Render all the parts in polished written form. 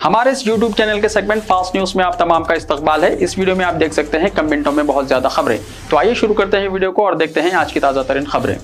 हमारे इस YouTube channel के सेगमेंट फास्ट न्यूज में आप तमाम का इस्तकबाल है। इस वीडियो में आप देख सकते हैं कम मिनटों में बहुत ज्यादा खबरें। तो आइए शुरू करते हैं वीडियो को और देखते हैं आज की ताजा तरीन खबरें।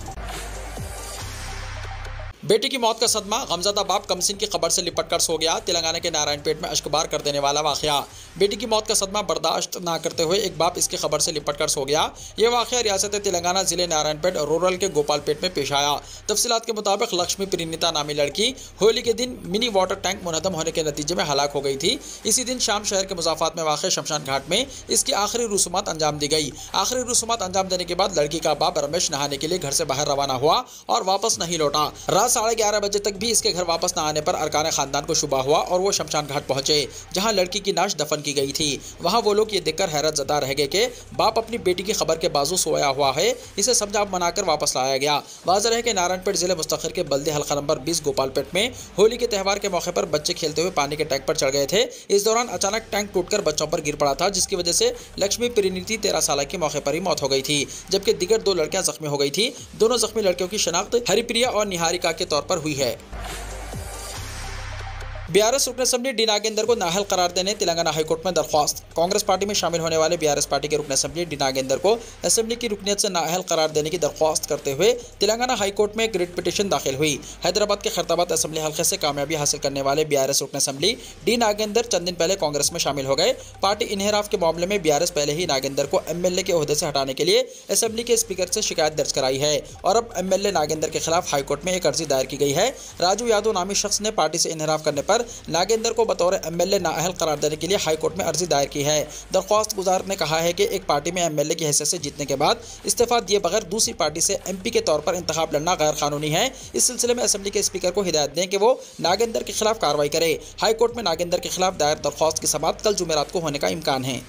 बेटी की मौत का सदमा, गमज़दा बाप कमसिन की खबर से लिपट कर सो गया। तेलंगाना के नारायणपेट में अश्कबार कर देने वाला वाक़या। बेटी की मौत का सदमा बर्दाश्त ना करते हुए एक बाप इसकी खबर से लिपट कर सो गया। ये वाक़या रियासत तेलंगाना जिले नारायणपेट रूरल के गोपालपेट में पेश आया। तफसीलात के मुताबिक लक्ष्मी प्रीनिता नामी लड़की होली के दिन मिनी वाटर टैंक मुनहदम होने के नतीजे में हलाक हो गई थी। इसी दिन शाम शहर के मुजाफात में वाक़ शमशान घाट में इसकी आखिरी रसूमात अंजाम दी गई। आखिरी रसूमात अंजाम देने के बाद लड़की का बाप रमेश नहाने के लिए घर से बाहर रवाना हुआ और वापस नहीं लौटा। रात 11:30 बजे तक भी इसके घर वापस न आने पर अरकान खानदान को शुबा हुआ और वो शमशान घाट पहुंचे, जहां लड़की की नाश दफन की गई थी। वहां वो लोग ये देखकर हैरत ज़दा रह गए कि बाप अपनी बेटी की खबर के बाजू सोया हुआ है। इसे समझा मनाकर वापस लाया गया। वाज़ेह है कि नारायणपेट जिले मुस्तखर के बल्दी हल्का नंबर 20 गोपालपेट में होली के त्यौहार के मौके पर बच्चे खेलते हुए पानी के टैंक पर चढ़ गए थे। इस दौरान अचानक टैंक टूटकर बच्चों पर गिर पड़ा था, जिसकी वजह से लक्ष्मी प्रीनिति 13 साल की मौके पर ही मौत हो गई थी, जबकि दीगर 2 लड़कियां जख्मी हो गई थी। दोनों जख्मी लड़कियों की शनाख्त हरिप्रिया और निहारिका के तौर पर हुई है। बीआरएस रुकन असेंबली डी नागेंद्र को नाअहल करार देने तेलंगाना हाईकोर्ट में दरख्वास्त। कांग्रेस पार्टी में शामिल होने वाले बीआरएस पार्टी के रुकन असेंबली डी नागेंद्र को असेंबली की रुकनियत से नाअहल करार देने की दरख्वास्त करते हुए तेलंगाना हाईकोर्ट में एक रिट पिटीशन दाखिल हुई। हैदराबाद के खैरताबाद असेंबली हल्के से कामयाबी हासिल करने वाले बीआरएस रुकन असेंबली डी नागेंद्र चंद दिन पहले कांग्रेस में शामिल हो गए। पार्टी इन्हेराफ के मामले में बीआरएस पहले ही नागेंद्र को एमएलए के ओहदे से हटाने के लिए असेंबली के स्पीकर से शिकायत दर्ज कराई है और अब एमएलए नागेंद्र के खिलाफ हाईकोर्ट में एक अर्जी दायर की गई है। राजू यादव नामी शख्स ने पार्टी से इन्हेराफ करने पर नागेंद्र को बतौर एमएलए नाअहल करार देने के लिए हाईकोर्ट में अर्जी दायर की है। दरख्वास्त गुजार ने कहा है कि एक पार्टी में एमएलए की हैसियत से जीतने के बाद इस्तीफा दिए बगैर दूसरी पार्टी से एमपी के तौर पर इंतखाब लड़ना गैर कानूनी है। इस सिलसिले में असेंबली के स्पीकर को हिदायत दें कि वो नागेंद्र के खिलाफ कार्रवाई करे। हाईकोर्ट में नागेंद्र के खिलाफ दायर दरख्वास्त की समाअत कल जुमेरात को होने का इम्कान है।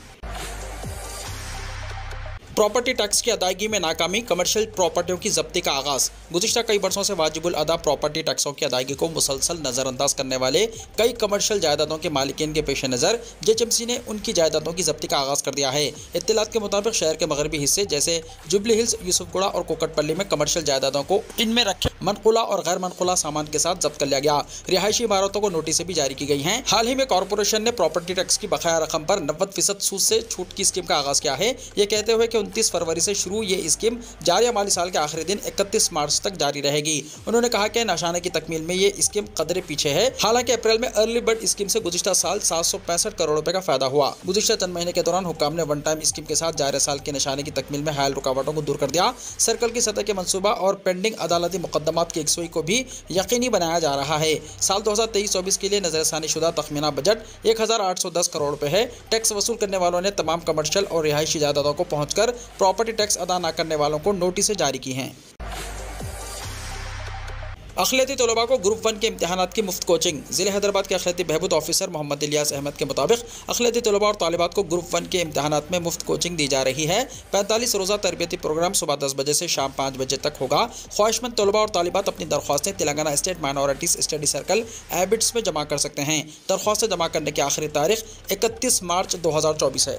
प्रॉपर्टी टैक्स की अदायगी में नाकामी, कमर्शियल प्रॉपर्टियों की जब्ती का आगाज। गुज़िश्ता कई वर्षों से वाजिबुल अदा प्रॉपर्टी टैक्सों की अदायगी को मुसलसल नज़रअंदाज करने वाले कई कमर्शियल जायदादों के मालिकीन के पेश नज़र जेएचएमसी ने उनकी जायदादों की जब्ती का आगाज़ कर दिया है। इत्तलात के मुताबिक शहर के मगरबी हिस्से जैसे जुबली हिल्स, यूसुफगुड़ा और कोकटपल्ली में कमर्शियल जायदादों को इनमें रखे मनकुला और गैर मनकुला सामान के साथ जब्त कर लिया गया। रिहायशी इमारतों को नोटिस भी जारी की गई हैं। हाल ही में कॉर्पोरेशन ने प्रॉपर्टी टैक्स की बकाया रकम पर 90% सूद से छूट की स्कीम का आगाज़ किया है। ये कहते हुए कि 29 फरवरी से शुरू ये स्कीम जारी माली साल के आखिरी दिन 31 मार्च तक जारी रहेगी। उन्होंने कहा कि नाशाने की तकमील में ये स्कीम कदरे पीछे है। हालांकि अप्रैल में अर्ली बर्ड स्कीम से गुज़िश्ता साल 765 करोड़ रुपए का फायदा हुआ। गुज़िश्ता चंद महीने के दौरान हुक्काम ने वन टाइम स्कीम के साथ जारी साल के निशाने की तकमील में हायल रुकावटों को दूर कर दिया। सर्कल की सतह के मनसूबा और पेंडिंग अदालती मुकदमात की यकसुई को भी यकीनी बनाया जा रहा है। साल 2023-24 के लिए नजरसानी शुदा तखमीना बजट 1810 करोड़ रुपए है। टैक्स वसूल करने वालों ने तमाम कमर्शियल और रिहायशी जायदादों को पहुंचकर प्रॉपर्टी टैक्स अदा न करने वालों को नोटिस जारी की हैं। अखिलती तलबा को ग्रुप 1 के इम्तहानात की मुफ्त कोचिंग। ज़िले हैदराबाद के अखिलती बहबूद ऑफिसर मोहम्मद इलियास अहमद के मुताबिक अखिलती तलबा और तालिबात को ग्रुप 1 के इम्तहानात में मुफ्त कोचिंग दी जा रही है। 45 रोज़ा तरबियती प्रोग्राम सुबह 10 बजे से शाम 5 बजे तक होगा। ख्वाहिशमंद तलबा और तालिबात अपनी दरख्वास्तें Telangana state minorities study circle Abids में जमा कर सकते हैं। दरख्वास्तें जमा करने की आखिरी तारीख 31 मार्च 2024 है।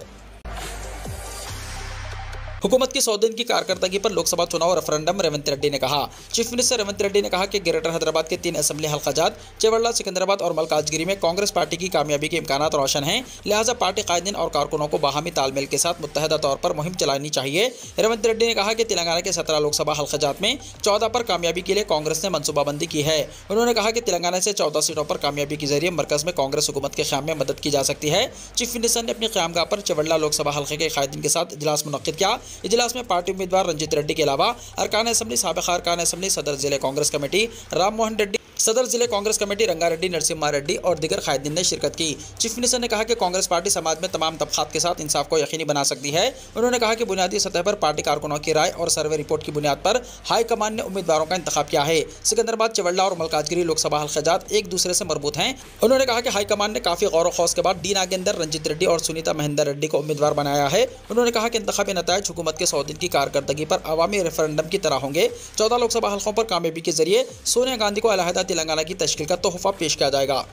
हुकूमत की 100 दिन की कारकर्दगी पर लोकसभा चुनाव रेफरेंडम रेवंत रेड्डी ने कहा। चीफ मिनिस्टर रेवंत रेड्डी ने कहा कि ग्रेटर हैदराबाद के 3 असेंबली हल्काजात चेवल्ला, सिकंदराबाद और मलकाजगिरी में कांग्रेस पार्टी की कामयाबी के इम्कानात रोशन हैं। लिहाजा पार्टी कायदीन और कारकुनों को बाहमी तालमेल के साथ मुत्तहदा तौर पर मुहिम चलानी चाहिए। रेवंत रेड्डी ने कहा कि तेलंगाना के 17 लोकसभा हल्काजात में 14 पर कामयाबी के लिए कांग्रेस ने मनसूबाबंदी की है। उन्होंने कहा कि तेलंगाना से 14 सीटों पर कामयाबी के जरिए मरकज में कांग्रेस हुकूमत के क़याम में मदद की जा सकती है। चीफ मिनिस्टर ने अपनी क़यामगाह पर चेवल्ला लोकसभा हल्के के कायदीन के साथ इजलास मुनक्किद किया। इजलास में पार्टी उम्मीदवार रंजीत रेड्डी के अलावा अरकान असेंबली, साबिक़ा अरकान असेंबली, सदर जिले कांग्रेस कमेटी राम मोहन रेड्डी, सदर जिले कांग्रेस कमेटी रंगारेड्डी नरसिम्हा रेड्डी और दीगर कायदीन ने शिरकत की। चीफ मिनिस्टर ने कहा कि कांग्रेस पार्टी समाज में तमाम तबकात के साथ इंसाफ को यकीनी बना सकती है। उन्होंने कहा कि बुनियादी सतह पर पार्टी कारकुनों की राय और सर्वे रिपोर्ट की बुनियाद पर हाईकमान ने उम्मीदवारों का इंतखाब किया है। सिकंदराबाद, चेवल्ला और मलकाजगिरी लोकसभा हल्काजात एक दूसरे से मरबूत हैं। उन्होंने कहा कि हाईकमान ने काफ़ी गौर व खौस के बाद डी नागेंद्र, रंजीत रेड्डी और सुनीता महेंदर रेड्डी को उम्मीदवार बनाया है। उन्होंने कहा कि इंतखाबी नतायज हुकूमत के 100 दिन की कारकर्दगी पर अवामी रेफरेंडम की तरह होंगे। 14 लोकसभा हल्कों पर कामयाबी के जरिए सोनिया गांधी को अलहदा तेलंगाना की तश्कील का तोहफा पेश किया जाएगा।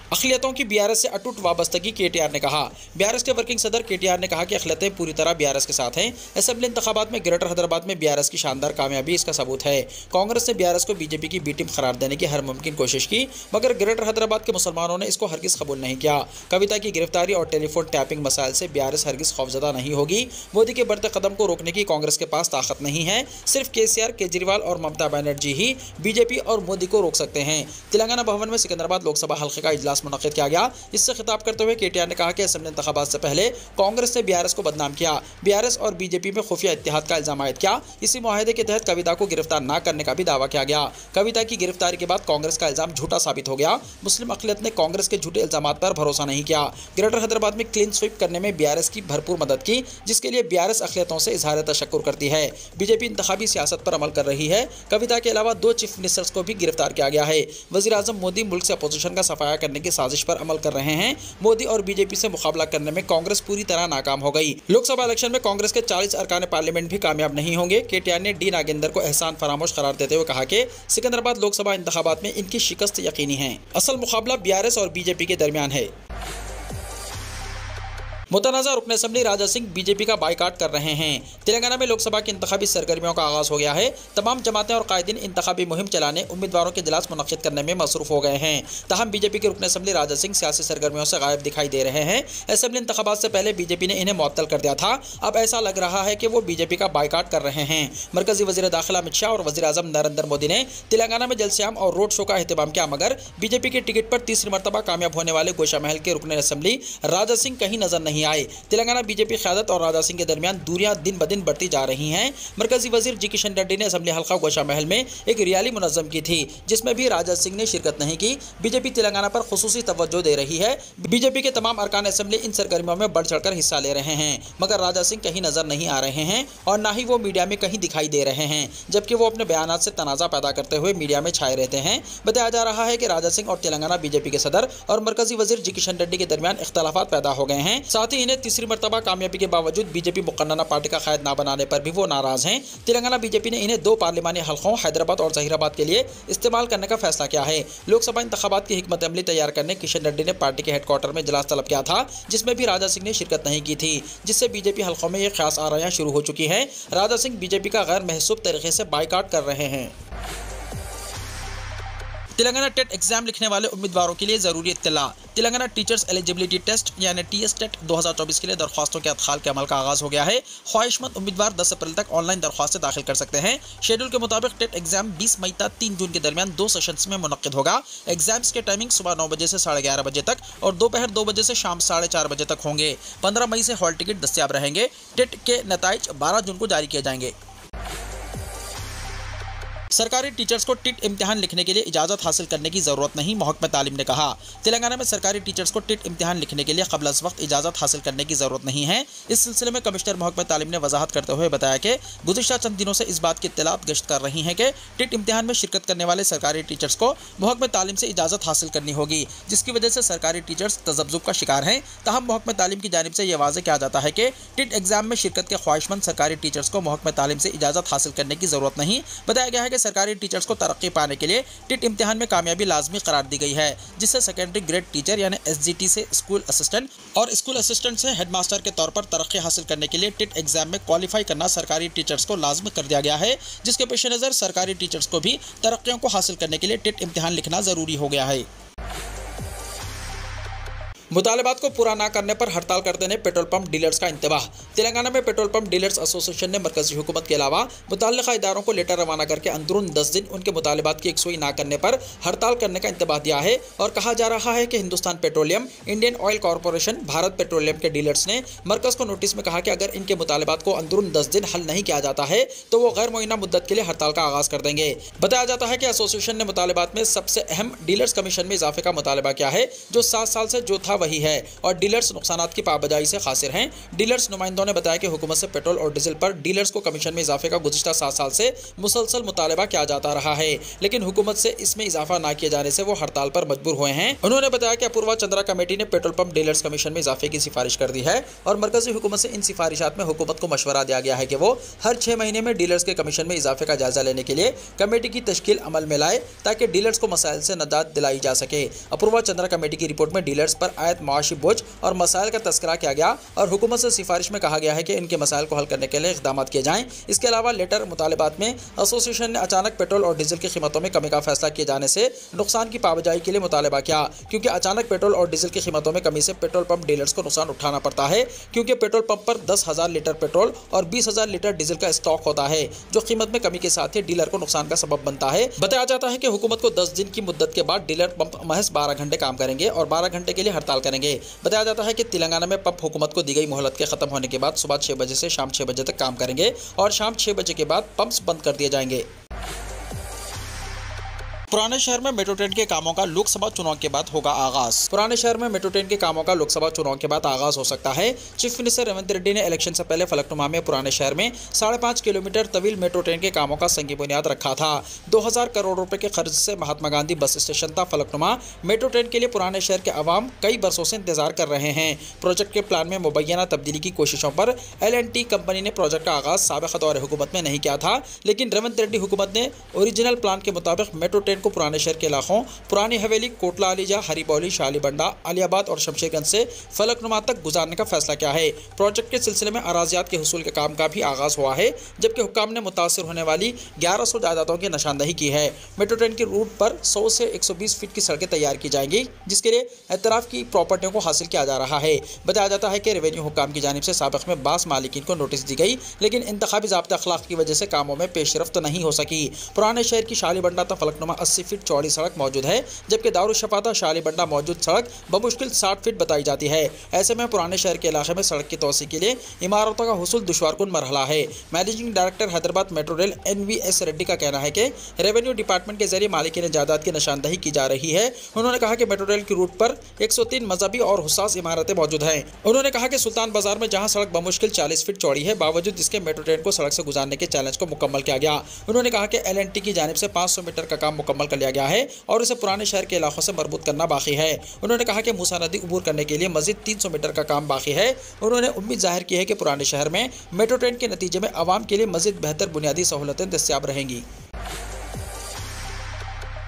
अखिलियतों की बीआरएस से अटूट वाबस्तगी केटीआर ने कहा। बीआरएस के वर्किंग सदर केटीआर ने कहा कि अखिलियतें पूरी तरह बीआरएस के साथ हैं। असेंबली इंतखाबात में ग्रेटर हैदराबाद में बीआरएस की शानदार कामयाबी इसका सबूत है। कांग्रेस ने बीआरएस को बीजेपी की बी टीम करार देने की हर मुमकिन कोशिश की, मगर ग्रेटर हैदराबाद के मुसलमानों ने इसको हरगिज कबूल नहीं किया। कविता की गिरफ्तारी और टेलीफोन टैपिंग मसाइल से बीआरएस हरगिज खौफजदा नहीं होगी। मोदी के बढ़ते कदम को रोकने की कांग्रेस के पास ताकत नहीं है। सिर्फ केसीआर, केजरीवाल और ममता बनर्जी ही बीजेपी और मोदी को रोक सकते हैं। तेलंगाना भवन में सिकंदराबाद लोकसभा हल्के का इजलास मुनक्किद किया गया। इससे खिताब करते हुए केटीआर ने कहा कि असेंबली इंतखाबात से पहले कांग्रेस ने बीआरएस को बदनाम किया, बीआरएस और बीजेपी में खुफिया इत्तेहाद का इल्जाम आयद किया। इसी मुआहदे के तहत कविता को गिरफ्तार न करने का भी दावा किया गया। कविता की गिरफ्तारी के बाद कांग्रेस का इल्जाम झूठा साबित हो गया। मुस्लिम अक़लियत ने कांग्रेस के झूठे इल्जाम पर भरोसा नहीं किया। ग्रेटर हैदराबाद में क्लीन स्वीप करने में बीआरएस की भरपूर मदद की, जिसके लिए बीआरएस अक़लियतों से इजहार तशक्कुर करती है। बीजेपी इंतखाबी सियासत पर अमल कर रही है। कविता के अलावा 2 चीफ मिनिस्टर्स को भी गिरफ्तार किया गया है। वज़ीर आज़म मोदी मुल्क से अपोजिशन का सफाया करने की साजिश पर अमल कर रहे हैं। मोदी और बीजेपी से मुकाबला करने में कांग्रेस पूरी तरह नाकाम हो गई। लोकसभा इलेक्शन में कांग्रेस के 40 अरकान पार्लियामेंट भी कामयाब नहीं होंगे। केटीआर ने डी नागेंद्र को एहसान फरामोश करार देते हुए कहा कि सिकंदराबाद लोकसभा इंतखाबात में इनकी शिकस्त यकीनी है। असल मुकाबला बीआरएस और बीजेपी के दरमियान है। मुतनाज़ा रुकन असम्बली राजा सिंह बीजेपी का बाइकाट कर रहे हैं। तेलंगाना में लोकसभा की इंतखाबी सरगर्मियों का आगाज़ हो गया है। तमाम जमातें और कायदीन इंतखाबी मुहिम चलाने, उम्मीदवारों के इजलास मुनक्किद करने में मसरूफ़ हो गए हैं। तहम बीजेपी के रुकन असम्बली राजा सिंह सियासी सरगर्मियों से गायब दिखाई दे रहे हैं। असम्बली इंतखाबात से पहले बीजेपी ने इन्हें मुअत्तल कर दिया था। अब ऐसा लग रहा है कि वो बीजेपी का बाइकाट कर रहे हैं। मरकजी वज़ीर दाखिला अमित शाह और वज़ीर आज़म नरेंद्र मोदी ने तेलंगाना में जलसियाम और रोड शो का एहतमाम किया, मगर बीजेपी के टिकट पर तीसरी मरतबा कामयाब होने वाले गोशा महल के रुकन असम्बली राजा सिंह कहीं नजर नहीं आए। तेलंगाना बीजेपी क़यादत और राजा सिंह के दरमियान दूरियां दिन ब दिन बढ़ती जा रही हैं। मरकजी वजीर जी किशन रेड्डी ने असम्बली हल्का गोशा महल में एक रैली मुनज़्ज़म की थी, जिसमें भी राजा सिंह ने शिरकत नहीं की। बीजेपी तेलंगाना पर खुसूसी तवज्जो दे रही है। बीजेपी के तमाम अरकान असम्बली इन सरगर्मियों में बढ़ चढ़कर हिस्सा ले रहे हैं, मगर राजा सिंह कहीं नजर नहीं आ रहे हैं और ना ही वो मीडिया में कहीं दिखाई दे रहे हैं, जबकि वो अपने बयानात से तनाज़ा पैदा करते हुए मीडिया में छाए रहते हैं। बताया जा रहा है कि राजा सिंह और तेलंगाना बीजेपी के सदर और मरकजी वजीर जी किशन रेड्डी के दरमियान इख्तलाफात पैदा हो गए हैं। साथ ही इन्हें तीसरी मरतबा कामयाबी के बावजूद बीजेपी मुकन्ना पार्टी का क़ायद ना बनाने पर भी वो नाराज़ हैं। तेलंगाना बीजेपी ने इन्हें 2 पार्लिमानी हल्कों हैदराबाद और ज़हीराबाद के लिए इस्तेमाल करने का फैसला किया है। लोकसभा इंतखाबात की हिकमत अमली तैयार करने किशन रेड्डी ने पार्टी के हेडक्वार्टर में इजलास तलब किया था, जिसमें भी राजा सिंह ने शिरकत नहीं की थी, जिससे बीजेपी हल्कों में ये ख़ास आराइयाँ शुरू हो चुकी हैं। राजा सिंह बीजेपी का गैर महसूब तरीके से बाइकाट कर रहे हैं। तेलंगाना टेट एग्जाम लिखने वाले उम्मीदवारों के लिए ज़रूरी इत्तला। तेलंगाना टीचर्स एलिजिबिलिटी टेस्ट यानी टीएस टेट 2024 के लिए दरख्वास्तों के अदखाल के अमल का आगाज़ हो गया है। ख्वाहिशमंद उम्मीदवार 10 अप्रैल तक ऑनलाइन दरख्वास्तें दाखिल कर सकते हैं। शेड्यूल के मुताबिक टेट एग्जाम 20 मई तक 3 जून के दरमियान 2 सेशंस में मुनक्किद होगा। एग्जाम्स के टाइमिंग सुबह 9 बजे से 11:30 बजे तक और दोपहर 2 बजे से शाम 4:30 बजे तक होंगे। 15 मई से हॉल टिकट दस्तियाब रहेंगे। टेट के नताइज 12 जून को जारी किए जाएंगे। सरकारी टीचर्स को टिट इम्तिहान लिखने के लिए इजाज़त हासिल करने की ज़रूरत नहीं, महकमा तालीम ने कहा। तेलंगाना में सरकारी टीचर्स को टिट इम्तिहान लिखने के लिए क़ब्ल अज़ वक्त इजाज़त हासिल करने की ज़रूरत नहीं है। इस सिलसिले में कमिश्नर महकमा तालीम ने वजाहत करते हुए बताया कि गुज़िश्ता चंद दिनों से इस बात की इत्तलात गश्त कर रही हैं कि टिट इम्तिहान में शिरकत करने वाले सरकारी टीचर्स को महकमा तालीम से इजाज़त हासिल करनी होगी, जिसकी वजह से सरकारी टीचर्स तज़ब्ज़ुब का शिकार हैं। ताहम महकमा तालीम की जानिब से यह वाज़ेह किया जाता है कि टिट एग्जाम में शिरकत के ख्वाहिशमंद सरकारी टीचर्स को महकमा तालीम से इजाज़त हासिल करने की ज़रूरत नहीं। बताया गया है कि सरकारी टीचर्स को तरक्की पाने के लिए टिट इम्तिहान में कामयाबी लाजमी करार दी गई है, जिससे सेकेंडरी ग्रेड टीचर यानी एसजीटी से स्कूल असिस्टेंट और स्कूल असिस्टेंट से हेडमास्टर के तौर पर तरक्की हासिल करने के लिए टिट एग्जाम में क्वालिफाई करना सरकारी टीचर्स को लाजमी कर दिया गया है, जिसके पेश नज़र सरकारी टीचर्स को भी तरक्कियों को हासिल करने के लिए टिट इम्तिहान लिखना ज़रूरी हो गया है। मुतालबात को पूरा न करने पर हड़ताल कर देने पेट्रोल पंप डीलर्स का इंतबाह। तेलंगाना में पेट्रोल पंप डीलर्स एसोसिएशन ने मरकजी हुकूमत के अलावा मुतल्लिका इदारों को लेटर रवाना करके अंदरून 10 दिन उनके मुतालबात की यकसुई न करने पर हड़ताल करने का इंतबाह दिया है और कहा जा रहा है कि Hindustan petroleum, Indian oil corporation, Bharat petroleum के डीलर्स ने मरकज को नोटिस में कहा कि अगर इनके मुतालबात को अंदरून 10 दिन हल नहीं किया जाता है तो वो गैर मुअय्यना मुद्दत के लिए हड़ताल का आगाज़ कर देंगे। बताया जाता है कि एसोसिएशन ने मुतालबात में सबसे अहम डीलर्स कमीशन में इजाफे का मुतालबा किया है, जो 7 साल से जो था वही है और डीलर्स नुकसानात की पाबंदी से खासिर हैं। डीलर्स नुमाइंदों ने बताया कि हुकूमत से पेट्रोल और डीजल पर डीलर्स को कमीशन में इजाफे का गुज़िश्ता 7 साल से मुसलसल मुतालबा किया जाता रहा है, लेकिन हुकूमत से इसमें इजाफा न किए जाने से वो हड़ताल पर मजबूर हुए हैं। उन्होंने बताया कि अपूर्वा चंद्रा कमेटी ने पेट्रोल पंप डीलर्स कमीशन में इजाफे की सिफारिश कर दी है और मरकजी हुकूमत से इन सिफारिशात में हुकूमत को मशवरा दिया गया है कि वो हर 6 महीने में डीलर्स के कमीशन में इजाफे का जायजा लेने के लिए कमेटी की तश्कील अमल में लाए ताकि डीलर्स को मसाइल से निजात दिलाई जा सके। अपूर्वा चंद्रा कमेटी की रिपोर्ट में डीलर्स पर आयत माशी बोझ और मसाइल का तस्करा किया गया और हुकूमत से सिफारिश में कहा गया है कि इनके मसाइल को हल करने के लिए इक़दाम किए जाएं। इसके अलावा लेटर मुतालबात में एसोसिएशन ने अचानक पेट्रोल और डीजल की कीमतों में कमी का फैसला किए जाने से नुकसान की पाबंदी के लिए मुतालबा किया, क्योंकि अचानक पेट्रोल और डीजल की कीमतों में कमी से पेट्रोल पंप डीलर्स को नुकसान उठाना पड़ता है, क्योंकि पेट्रोल पंप पर 10,000 लीटर पेट्रोल और 20,000 लीटर डीजल का स्टॉक होता है, जो कीमत में कमी के साथ ही डीलर को नुकसान का सबब बनता है। बताया जाता है कि हुकूमत को 10 दिन की मुद्दत के बाद डीलर पंप महज 12 घंटे काम करेंगे और 12 घंटे के लिए हड़ताल करेंगे। बताया जाता है कि तेलंगाना में पंप हुकूमत को दी गई मोहलत के खत्म होने के बाद सुबह 6 बजे से शाम 6 बजे तक काम करेंगे और शाम 6 बजे के बाद पंप्स बंद कर दिए जाएंगे। पुराने शहर में मेट्रो ट्रेन के कामों का लोकसभा चुनाव के बाद होगा आगाज। पुराने शहर में मेट्रो ट्रेन के कामों का लोकसभा चुनाव के बाद आगाज हो सकता है। चीफ मिनिस्टर रेवंत रेड्डी ने इलेक्शन से पहले फलकनुमा में पुराने शहर में 5.5 किलोमीटर तवील मेट्रो ट्रेन के कामों का संगी बुनियाद रखा था। 2000 करोड़ रुपए के खर्च से महात्मा गांधी बस स्टेशन था फलकनुमा। मेट्रो ट्रेन के लिए पुराने शहर के अवाम कई बरसों से इंतजार कर रहे हैं। प्रोजेक्ट के प्लान में मुबैना तब्दीली की कोशिशों पर L&T कंपनी ने प्रोजेक्ट का आगाज साबिक़ दौर हुकूमत में नहीं किया था, लेकिन रेवंत रेड्डी हुकूमत ने ओरिजिनल प्लान के मुताबिक मेट्रो ट्रेन को पुराने शहर के पुरानी हवेली, कोटला अलीजा, हरिबौली, शालीबंडा, अलियाबाद और शमशेरगंज से फलकनुमा तक गुजारने का फैसला किया है। प्रोजेक्ट के सिलसिले में अराजियात के हुसूल के काम का भी आगाज हुआ है, जबकि हुक्काम ने मुतासिर होने वाली 1100 जायदादों की निशानदही की है। मेट्रो ट्रेन की रूट पर 100 से 120 फीट की सड़कें तैयार की जाएंगी, जिसके लिए एतराफ़ की प्रॉपर्टियों को हासिल किया जा रहा है। बताया जाता है कि रेवेन्यू हुक्काम की जानिब से साबिक़ में 22 मालिकीन को नोटिस दी गई, लेकिन इंतखाबी ज़ाब्ता अखलाक की वजह से कामों में पेशरफ्त नहीं हो सकी। पुराने शहर की शालीबंडा तक फलकनुमा 80 फीट चौड़ी सड़क मौजूद है, जबकि दारुशफाता शालीबंडा मौजूद सड़क बमुश्किल 60 फीट बताई जाती है। ऐसे में पुराने शहर के इलाके में सड़क की तोसी के लिए इमारतों का हुसूल दुश्वारकुन मरहला है। Managing director Hyderabad metro rail NVS Reddy का कहना है कि रेवेन्यू डिपार्टमेंट के जरिए मालिकीन जायदाद की निशानदही की जा रही है। उन्होंने कहा कि मेट्रो रेल की रूट पर 103 मजहबी और हुसास इमारतें मौजूद हैं। उन्होंने कहा कि सुल्तान बाजार में जहां सड़क बमुश्किल 40 फीट चौड़ी है, बावजूद इसके मेट्रो ट्रेन को सड़क से गुजारने के चैलेंज को मुकम्मल किया गया। उन्होंने कहा कि L&T की जानिब से 500 मीटर का काम मुकम्मल कर लिया गया है और इसे पुराने शहर के इलाकों से मरबूत करना बाकी है। उन्होंने कहा कि मूसा नदी अबूर करने के लिए मजीद 300 मीटर का काम बाकी है। उन्होंने उम्मीद जाहिर की है कि पुराने शहर में मेट्रो ट्रेन के नतीजे में आवाम के लिए मजीद बेहतर बुनियादी सहूलतें दस्तियाब रहेंगी।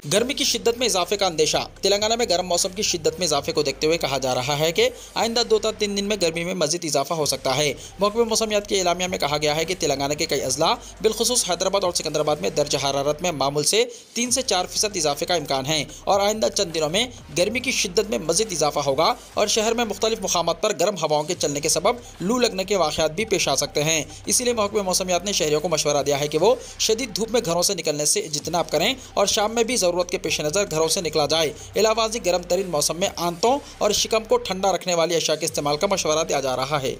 गर्मी की शिद्दत में इजाफे का अंदेशा। तेलंगाना में गर्म मौसम की शिद्दत में इजाफे को देखते हुए कहा जा रहा है कि आइंदा 2-3 दिन में गर्मी में मजीद इजाफा हो सकता है। महकमे मौसमियात के एलामिया में कहा गया है कि तेलंगाना के कई अजला बिलखुसूस हैदराबाद और सिकंदराबाद में दर्ज हरारत में मामूल से 3 से 4% इजाफे का इम्कान है और आइंदा चंद दिनों में गर्मी की शिद्दत में मजीद इजाफा होगा और शहर में मुख्तलिफ मुकामात पर गर्म हवाओं के चलने के सबब लू लगने के वाक़यात भी पेश आ सकते हैं। इसीलिए महकमे मौसमियात ने शहरियों को मशवरा दिया है कि वो शदीद धूप में घरों से निकलने से इज्तनाब करें और शाम में भी ज़रूरत के पेश नज़र घरों से निकला जाए। इलावाजी गर्म तरीन मौसम में आंतों और शिकम को ठंडा रखने वाली अशिया के इस्तेमाल का मशवरा दिया जा रहा है।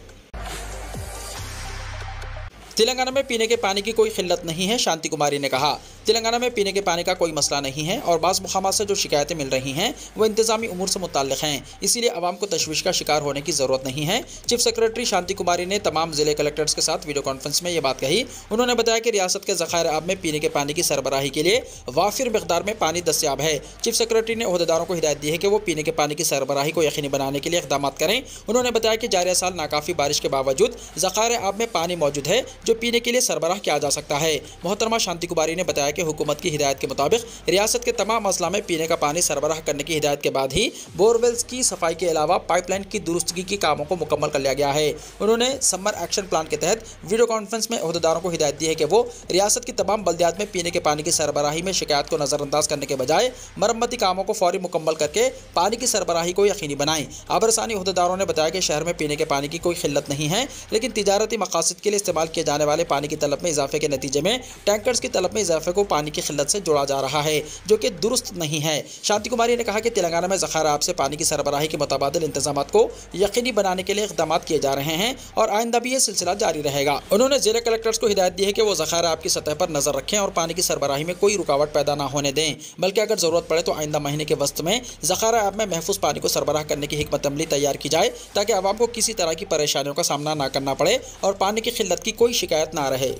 तेलंगाना में पीने के पानी की कोई किल्लत नहीं है, शांति कुमारी ने कहा। तेलंगाना में पीने के पानी का कोई मसला नहीं है और बाज़ मुकामात से जो शिकायतें मिल रही हैं वो इंतजामी उमूर से मुताल्लिक़ हैं, इसीलिए आवाम को तशवीश का शिकार होने की ज़रूरत नहीं है। चीफ सेक्रेटरी शांति कुमारी ने तमाम ज़िले कलेक्टर्स के साथ वीडियो कॉन्फ्रेंस में ये बात कही। उन्होंने बताया कि रियासत के ज़खायर आब में पीने के पानी की सरबराही के लिए वाफिर मकदार में पानी दस्तियाब है। चीफ सेक्रेटरी ने ओहदेदारों को हिदायत दी है कि वो पीने के पानी की सरबराही को यकीनी बनाने के लिए इक़दाम करें। उन्होंने बताया कि जारिया साल नाकाफ़ी बारिश के बावजूद ज़खायर आब में पानी मौजूद है जो पीने के लिए सरबराह किया जा सकता है। मोहतरमा शांति कुमारी ने बताया कि हुकूमत की हिदायत के मुताबिक रियासत के तमाम अजला में पीने का पानी सरबराह करने की हिदायत के बाद ही बोरवेल्स की सफाई के अलावा पाइपलाइन की दुरुस्तगी के कामों को मुकम्मल कर लिया गया है। उन्होंने समर एक्शन प्लान के तहत वीडियो कॉन्फ्रेंस में ओहदेदारों को हिदायत दी है कि वो रियासत की तमाम बल्दियात में पीने के पानी की सरबराही में शिकायत को नज़रअंदाज करने के बजाय मरम्मती कामों को फौरी मुकम्मल करके पानी की सरबराही को यकीनी बनाएं। आबरसानी ओहदेदारों ने बताया कि शहर में पीने के पानी की कोई किल्लत नहीं है, लेकिन तिजारती मकासद के लिए इस्तेमाल किए जाने आने वाले पानी की तलब में इजाफे के नतीजे में टैंकर्स की तलब में इजाफे को पानी की किल्लत से जोड़ा जा रहा है, जो कि दुरुस्त नहीं है। शांति कुमारी ने कहा कि तेलंगाना में ज़खारा आब से पानी की सरबराही के मुतबादिल इंतजाम को यकीनी बनाने के लिए इक़दाम किए जा रहे हैं और आइंदा भी ये सिलसिला जारी रहेगा। उन्होंने जिला कलेक्टर्स को हिदायत दी है कि वो ज़खारा आब की सतह पर नजर रखें और पानी की सरबराही में कोई रुकावट पैदा न होने दें, बल्कि अगर ज़रूरत पड़े तो आइंदा महीने के वस्त में ज़खारा आब में महफूज पानी को सरबराह करने की हिकमत अमली तैयार की जाए, ताकि आवाम को किसी तरह की परेशानियों का सामना न करना पड़े और पानी की किल्लत की कोई शिकायत ना रहे।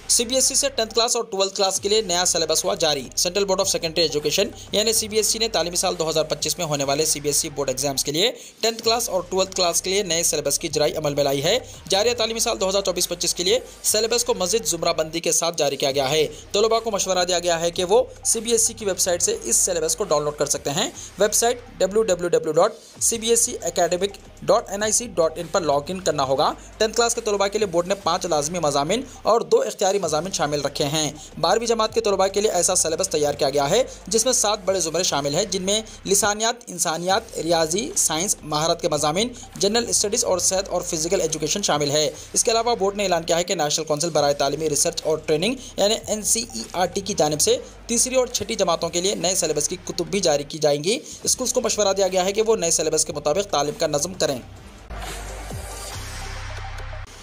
सीबीएसई से 10th क्लास और 12th क्लास के लिए नया सिलेबस हुआ जारी। Central board of secondary education यानी सीबीएसई ने तालीमी साल 2025 में होने वाले सीबीएसई बोर्ड एग्जाम्स के लिए 10th क्लास और 12th क्लास के लिए नए सिलेबस की जराई अमल में लाई है। जारी तालीमी साल 2024-25 के लिए सिलेबस को मज़ीद जुमराबंदी के साथ जारी किया गया है। तलबा को मशवरा दिया गया है कि वो सीबीएसई की वेबसाइट से इस सिलेबस को डाउनलोड कर सकते हैं। वेबसाइट www.cbseacademic.nic.in पर लॉग इन करना होगा। 10th क्लास के तलबा के लिए बोर्ड ने 5 लाजमी मज़ामिन और 2 इख्तियारी मज़ामिन शामिल रखे हैं। 12वीं जमात के तलबा के लिए ऐसा सिलेबस तैयार किया गया है जिसमें 7 बड़े ज़ुमरे शामिल हैं, जिनमें लिसानियात, इंसानियात, रियाजी, साइंस, महारत के मज़ामिन, जनरल स्टडीज़ और सेहत और फिजिकल एजुकेशन शामिल है। इसके अलावा बोर्ड ने ऐलान किया है कि नेशनल काउंसिल बराए तालीमी रिसर्च और ट्रेनिंग यानी NCERT की जानिब से 3री और 6ठी जमातों के लिए नए सिलेबस की कुतुब भी जारी की जाएंगी। स्कूल्स को मशवरा दिया गया है कि वो नए सिलेबस के मुताबिक तालीम का नज़म करें।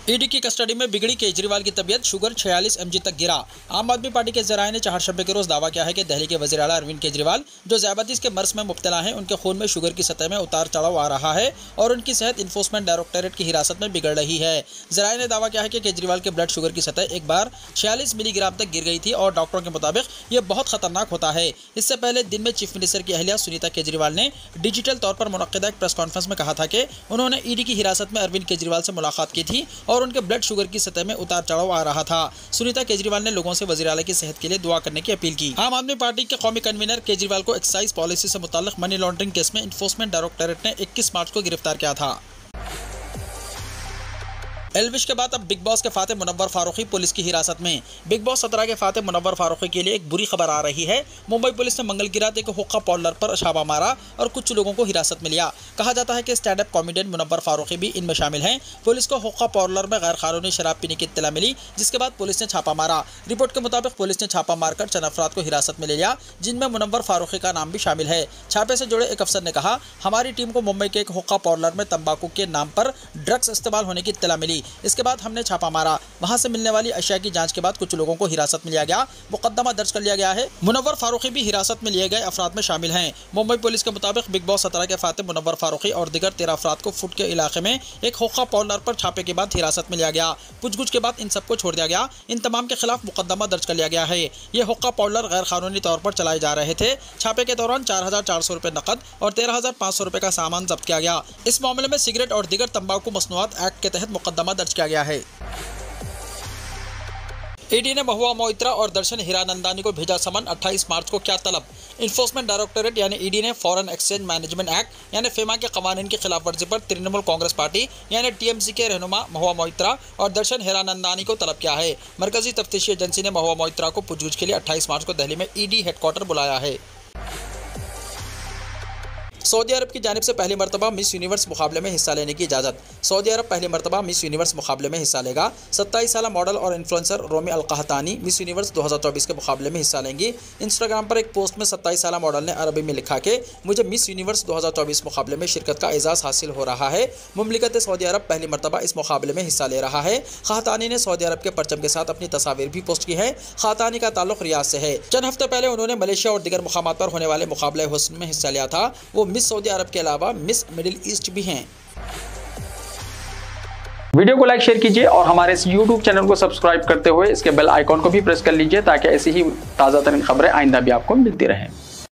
ईडी की कस्टडी में बिगड़ी केजरीवाल की तबीयत, शुगर 46 mg तक गिरा। आम आदमी पार्टी के जराये ने चहारशंबे के रोज दावा किया है कि दिल्ली के वज़ीर आला अरविंद केजरीवाल, जो ज़याबतीस के मर्ज में मुब्तला हैं, उनके खून में शुगर की सतह में उतार चढ़ाव आ रहा है और उनकी सेहत इन्फोर्समेंट डायरेक्टोरेट की हिरासत में बिगड़ रही है। जराये ने दावा किया है कि केजरीवाल के ब्लड शुगर की सतह एक बार 46 मिलीग्राम तक गिर गई थी और डॉक्टरों के मुताबिक ये बहुत खतरनाक होता है। इससे पहले दिन में चीफ मिनिस्टर की अहलिया सुनीता केजरीवाल ने डिजिटल तौर पर मुनक्किदा एक प्रेस कॉन्फ्रेंस में कहा था कि उन्होंने ईडी की हिरासत में अरविंद केजरीवाल से मुलाकात की थी और उनके ब्लड शुगर की सतह में उतार चढ़ाव आ रहा था। सुनीता केजरीवाल ने लोगों से वज़ीर आला की सेहत के लिए दुआ करने की अपील की। आम आदमी पार्टी के कौमी कन्वीनर केजरीवाल को एक्साइज पॉलिसी से मुताल्लिक मनी लॉन्ड्रिंग केस में इन्फोर्समेंट डायरेक्टोरेट ने 21 मार्च को गिरफ्तार किया था। एलविश के बाद अब बिग बॉस के फातिह मुनव्वर फारूकी पुलिस की हिरासत में। बिग बॉस 17 के फातिह मुनव्वर फारूकी के लिए एक बुरी खबर आ रही है। मुंबई पुलिस ने मंगल की रात एक हुक्का पार्लर पर छापा मारा और कुछ लोगों को हिरासत में लिया। कहा जाता है कि stand up comedian Munawar Faruqui भी इनमें शामिल हैं। पुलिस को हुक्का पार्लर में गैर कानूनी शराब पीने की इत्तला मिली, जिसके बाद पुलिस ने छापा मारा। रिपोर्ट के मुताबिक पुलिस ने छापा मारकर चंद अफराद को हिरासत में ले लिया, जिनमें मुनव्वर फारूकी का नाम भी शामिल है। छापे से जुड़े एक अफसर ने कहा, हमारी टीम को मुंबई के एक हुक्का पार्लर में तंबाकू के नाम पर ड्रग्स इस्तेमाल होने की इत्तला मिली। इसके बाद हमने छापा मारा। वहां से मिलने वाली अशिया की जांच के बाद कुछ लोगों को हिरासत में लिया गया, मुकदमा दर्ज कर लिया गया है। मुनव्वर फारूकी भी हिरासत में लिए गए अफराद में शामिल हैं। मुंबई पुलिस के मुताबिक बिग बॉस 17 के फातिह मुनव्वर फारूकी और दिगर 13 अफराद को फुट के इलाके में एक हुक्का पार्लर पर छापे के बाद हिरासत में लिया गया। पूछगछ के बाद इन सबको छोड़ दिया गया। इन तमाम के खिलाफ मुकदमा दर्ज कर लिया गया है। ये हुक्का पार्लर गैर कानूनी तौर पर चलाए जा रहे थे। छापे के दौरान 4400 रुपये नकद और 13500 रुपये का सामान जब्त किया गया। इस मामले में सिगरेट और दिगर तंबाकू मसनूआत एक्ट के तहत मुकदमा दर्ज किया गया है। ईडी ने महुआ मोइत्रा और दर्शन हीरानंदानी को भेजा समन। 28 मार्च को क्या तलब। इन्फोर्समेंट डायरेक्टोरेट यानी ईडी ने फॉरेन एक्सचेंज मैनेजमेंट एक्ट यानी फेमा के कवानीन की खिलाफ वर्जी पर तृणमूल कांग्रेस पार्टी यानी टीएमसी के रहनुमा महुआ मोइत्रा और दर्शन हीरानंदानी को तलब किया है। मरकजी तफ्तीशी एजेंसी ने महुआ मोइत्रा को पूछगछ के लिए 28 मार्च को दिल्ली में ईडी हेडक्वार्टर बुलाया है। सऊदी अरब की जानिब से पहली मरतबा मिस यूनिवर्स मुकाबले में हिस्सा लेने की इजाज़त। सऊदी अरब पहली मरतबा मिस यूनिवर्स मुकाबले में हिस्सा लेगा। 27 साल मॉडल और इन्फ्लुएंसर रोमी अल-कहतानी मिस यूनिवर्स 2024 के मुकाबले में हिस्सा लेंगी। इंस्टाग्राम पर एक पोस्ट में 27 साल मॉडल ने अरबी में लिखा कि मुझे मिस यूनिवर्स 2024 मुकाबले में शिरकत का एजाज़ हासिल हो रहा है। मुमलिकत सऊदी अरब पहली मरतबा इस मुकाबले में हिस्सा ले रहा है। कहतानी ने सऊदी अरब के परचम के साथ अपनी तस्वीर भी पोस्ट की है। कहतानी का ताल्लुक रियाद से है। चंद हफ्ते पहले उन्होंने मलेशिया और दिगर मुकामात पर होने वाले मुकाबले हुस्न में हिस्सा लिया था। वो मिस सऊदी अरब के अलावा मिस मिडिल ईस्ट भी हैं। वीडियो को लाइक शेयर कीजिए और हमारे इस YouTube चैनल को सब्सक्राइब करते हुए इसके बेल आइकॉन को भी प्रेस कर लीजिए, ताकि ऐसी ही ताज़ा तरीन खबरें आइंदा भी आपको मिलती रहें।